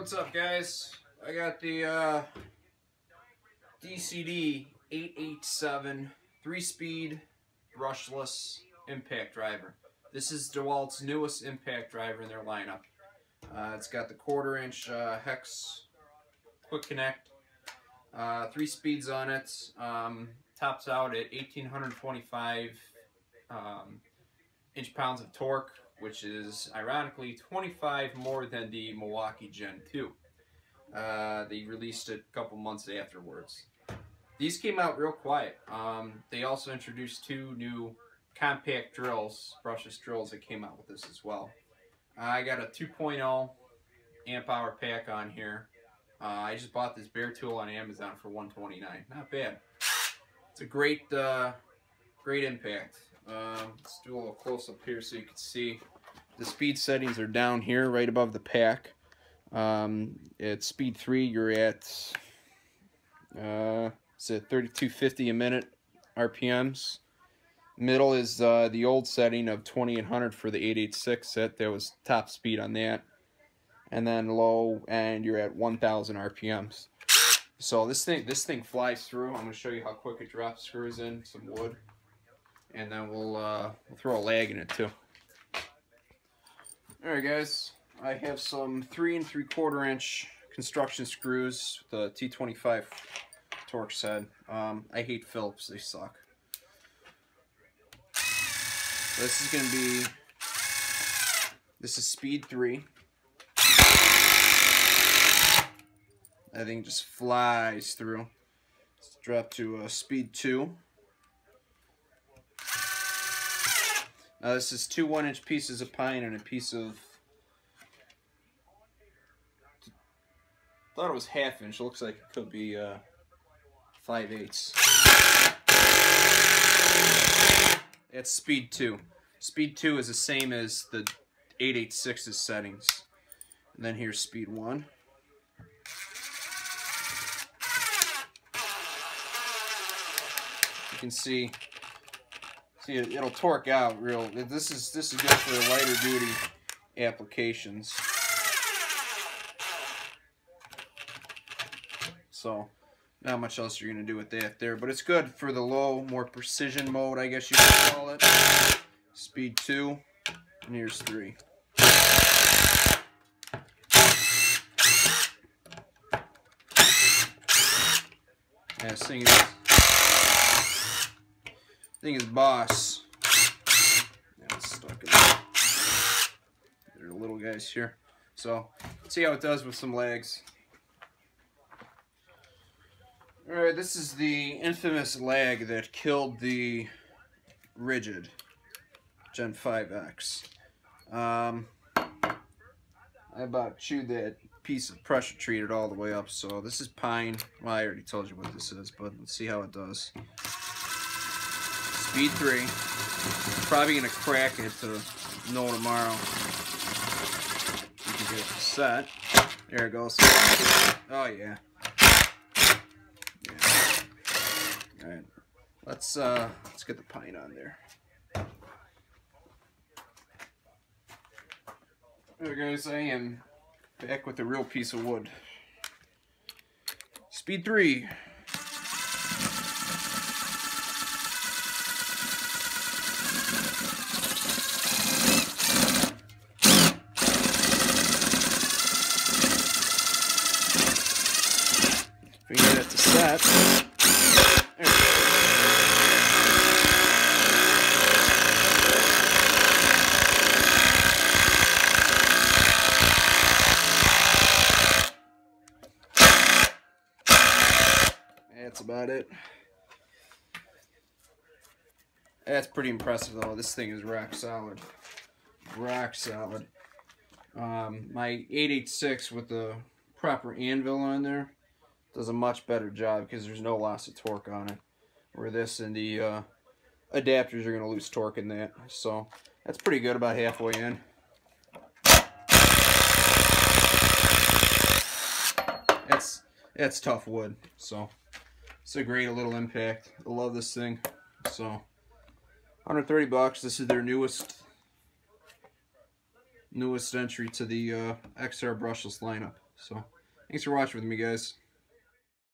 what's up, guys? I got the DCD 887 3-speed brushless impact driver. This is Dewalt's newest impact driver in their lineup. It's got the 1/4-inch hex quick connect, 3 speeds on it. Tops out at 1,825 inch-pounds of torque, which is ironically 25 more than the Milwaukee Gen 2. They released it a couple months afterwards. These came out real quiet. They also introduced 2 new compact drills, brushless drills that came out with this as well. I got a 2.0 amp hour pack on here. I just bought this bare tool on Amazon for $129. Not bad. It's a great impact. Let's do a little close up here so you can see. The speed settings are down here right above the pack. At speed 3 you're at it's at 3250 a minute RPMs. Middle is the old setting of 2800 for the 886 set. That was top speed on that. And then low and you're at 1000 RPMs. So this thing flies through. I'm going to show you how quick it drops screws in some wood, and then we'll throw a lag in it too. Alright guys, I have some 3 3/4-inch construction screws with the T25 Torx head. I hate Phillips, they suck. So this is going to be, this is speed 3. That thing just flies through. Let's drop to speed 2. Now this is 2 1-inch pieces of pine and a piece of, thought it was 1/2 inch. It looks like it could be 5/8. That's speed 2. Speed 2 is the same as the 886's settings. And then here's speed 1. You can see it'll torque out real. This is good for lighter duty applications. So not much else you're gonna do with that there, but it's good for the low, more precision mode, I guess you could call it. Speed 2, and here's 3. Yeah, this thing is boss. Yeah, it's stuck in there. There are little guys here. So let's see how it does with some lags. Alright, this is the infamous lag that killed the Rigid Gen 5X. I about chewed that piece of pressure treated all the way up. So this is pine. Well, I already told you what this is, but let's see how it does. Speed 3. Probably gonna crack it to know tomorrow. You can get it set. There it goes. Oh yeah. Alright. Let's get the pine on there. Alright guys, I am back with a real piece of wood. Speed 3. If we get it to set. There we go. That's about it. That's pretty impressive though. This thing is rock solid. Rock solid. My 886 with the proper anvil on there does a much better job because there's no loss of torque on it. Where this and the adapters are going to lose torque in that. So that's pretty good, about halfway in. That's tough wood. So it's a great little impact. I love this thing. So $130. This is their newest entry to the XR brushless lineup. So, thanks for watching with me, guys.